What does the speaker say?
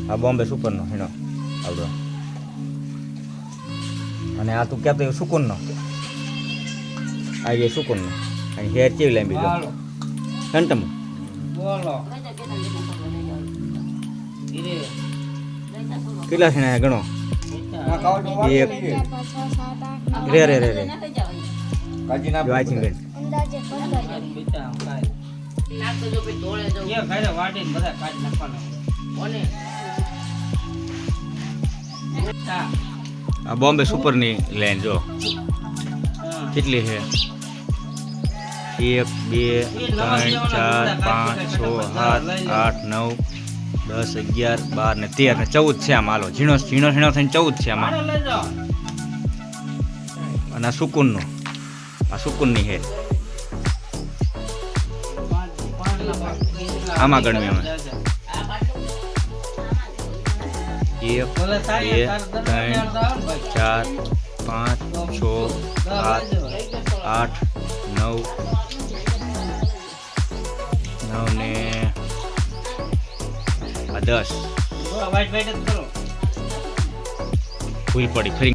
આ બોમ્બે સુપરનો હીણો આવડો. અને આ તું કહેતો સુકૂનનો આ જે સુકૂનનો અને હેર કેવી લાંબી જો કંટમ બોલો કેટલા છે ને ગણો એક રે રે રે રે કાજી ના જો આ છે ગણ અંદાજે 15 બેટા કાઈ નાખતો જો ભઈ તોડે જો એ ખાઈને વાટીને બધા કાઢી નાખવાના કોને આ બોમ્બે સુપરની લાઈન જો કેટલી છે 1 2 3 4 5 6 7 8 9 10 11 12 ને 13 ને 14 છે આમાં. હાલો ઝીણો ઝીણો ઝીણો થઈને 14 છે આમાં. લઈ જાઓ અને આ સુકૂનનો આ સુકૂનની છે આમાં ગણવી અમે 1 2 3 4 5 6 7 8 9 9 ને આ 10 વાઈટ વાઈટ જ કરો ભૂલ પડી ફરી